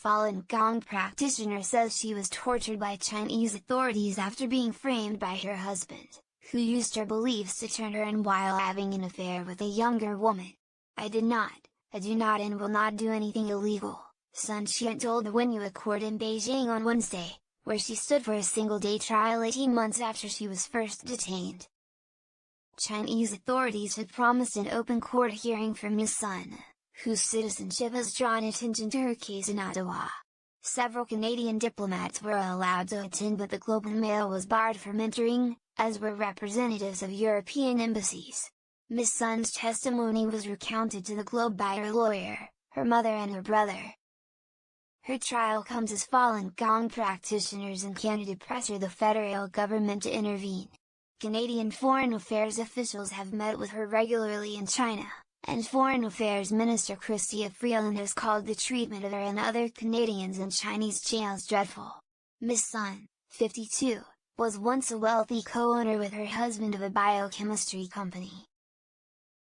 Falun Gong practitioner says she was tortured by Chinese authorities after being framed by her husband, who used her beliefs to turn her in while having an affair with a younger woman. I do not and will not do anything illegal," Sun Qian told the Wenyue court in Beijing on Wednesday, where she stood for a single-day trial 18 months after she was first detained. Chinese authorities had promised an open court hearing for Ms. Sun, whose citizenship has drawn attention to her case in Ottawa. Several Canadian diplomats were allowed to attend, but the Globe and Mail was barred from entering, as were representatives of European embassies. Ms. Sun's testimony was recounted to the Globe by her lawyer, her mother and her brother. Her trial comes as Falun Gong practitioners in Canada pressure the federal government to intervene. Canadian foreign affairs officials have met with her regularly in China, and Foreign Affairs Minister Chrystia Freeland has called the treatment of her and other Canadians in Chinese jails dreadful. Ms. Sun, 52, was once a wealthy co-owner with her husband of a biochemistry company.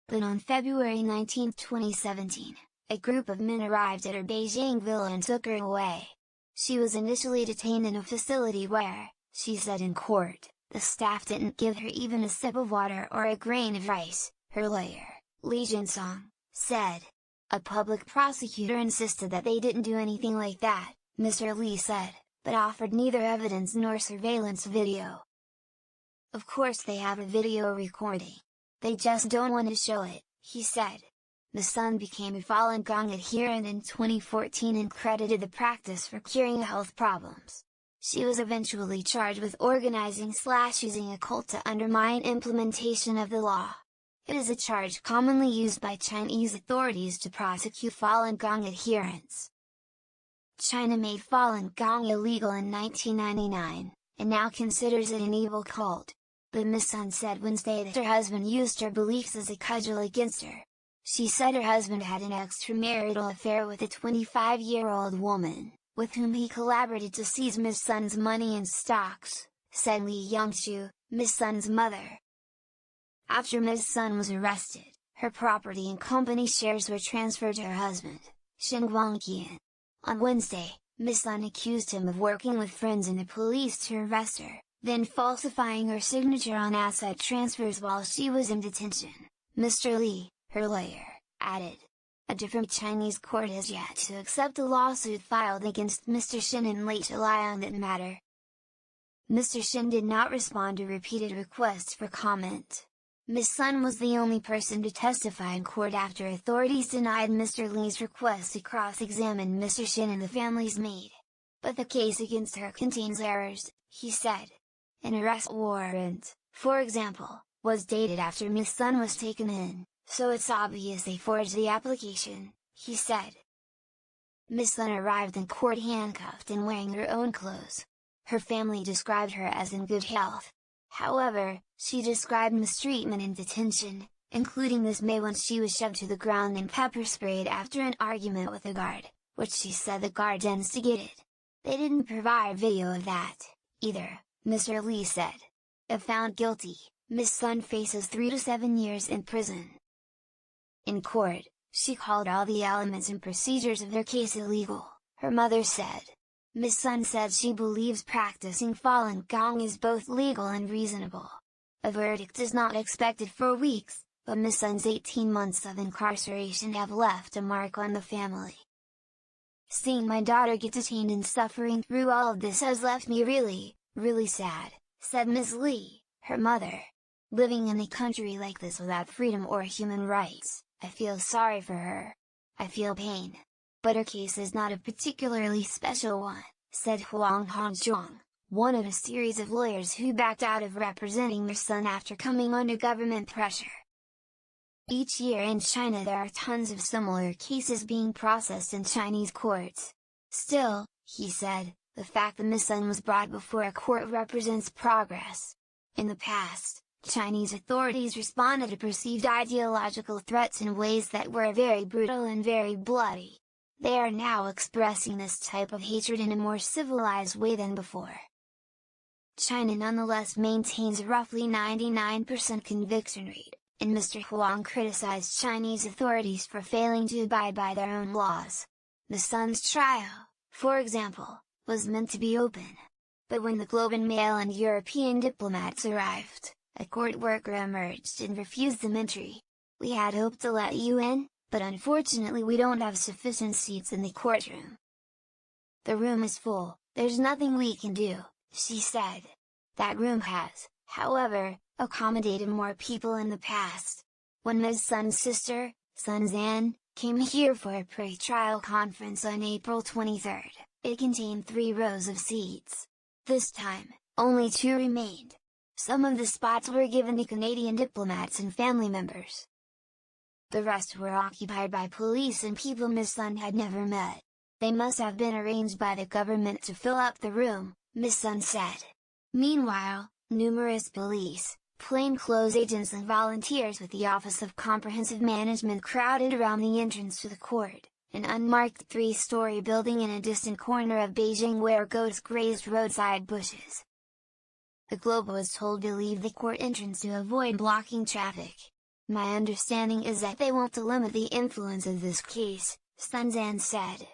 But on February 19, 2017, a group of men arrived at her Beijing villa and took her away. She was initially detained in a facility where, she said in court, the staff didn't give her even a sip of water or a grain of rice, her lawyer, Li Jinsong, said. A public prosecutor insisted that they didn't do anything like that, Mr. Li said, but offered neither evidence nor surveillance video. "Of course they have a video recording. They just don't want to show it," he said. Ms. Sun became a Falun Gong adherent in 2014 and credited the practice for curing health problems. She was eventually charged with organizing/using a cult to undermine implementation of the law. It is a charge commonly used by Chinese authorities to prosecute Falun Gong adherents. China made Falun Gong illegal in 1999, and now considers it an evil cult. But Ms. Sun said Wednesday that her husband used her beliefs as a cudgel against her. She said her husband had an extramarital affair with a 25-year-old woman, with whom he collaborated to seize Ms. Sun's money and stocks, said Li Yongxu, Ms. Sun's mother. After Ms. Sun was arrested, her property and company shares were transferred to her husband, Shen Guangqian. On Wednesday, Ms. Sun accused him of working with friends and the police to arrest her, then falsifying her signature on asset transfers while she was in detention, Mr. Li, her lawyer, added. A different Chinese court has yet to accept a lawsuit filed against Mr. Shen in late July on that matter. Mr. Shen did not respond to repeated requests for comment. Ms. Sun was the only person to testify in court after authorities denied Mr. Li's request to cross-examine Mr. Shen and the family's maid. But the case against her contains errors, he said. An arrest warrant, for example, was dated after Ms. Sun was taken in, so it's obvious they forged the application, he said. Ms. Sun arrived in court handcuffed and wearing her own clothes. Her family described her as in good health. However, she described mistreatment in detention, including this May when she was shoved to the ground and pepper sprayed after an argument with a guard, which she said the guard instigated. They didn't provide video of that, either, Mr. Li said. If found guilty, Ms. Sun faces 3 to 7 years in prison. In court, she called all the elements and procedures of their case illegal, her mother said. Ms. Sun said she believes practicing Falun Gong is both legal and reasonable. A verdict is not expected for weeks, but Ms. Sun's 18 months of incarceration have left a mark on the family. "Seeing my daughter get detained and suffering through all of this has left me really, really sad," said Ms. Li, her mother. "Living in a country like this without freedom or human rights, I feel sorry for her. I feel pain. But her case is not a particularly special one," said Huang Hongzhuang, one of a series of lawyers who backed out of representing their son after coming under government pressure. Each year in China there are tons of similar cases being processed in Chinese courts. Still, he said, the fact that Ms. Sun was brought before a court represents progress. In the past, Chinese authorities responded to perceived ideological threats in ways that were very brutal and very bloody. They are now expressing this type of hatred in a more civilized way than before. China nonetheless maintains a roughly 99% conviction rate, and Mr. Huang criticized Chinese authorities for failing to abide by their own laws. Ms. Sun's trial, for example, was meant to be open. But when the Globe and Mail and European diplomats arrived, a court worker emerged and refused them entry. "We had hoped to let you in, but unfortunately we don't have sufficient seats in the courtroom. The room is full, there's nothing we can do," she said. That room has, however, accommodated more people in the past. When Ms. Sun's sister, Sun Zan, came here for a pre-trial conference on April 23, it contained 3 rows of seats. This time, only 2 remained. Some of the spots were given to Canadian diplomats and family members. The rest were occupied by police and people Ms. Sun had never met. "They must have been arranged by the government to fill up the room," Ms. Sun said. Meanwhile, numerous police, plainclothes agents and volunteers with the Office of Comprehensive Management crowded around the entrance to the court, an unmarked 3-story building in a distant corner of Beijing where goats grazed roadside bushes. The Globe was told to leave the court entrance to avoid blocking traffic. "My understanding is that they want to limit the influence of this case," Sun Zan said.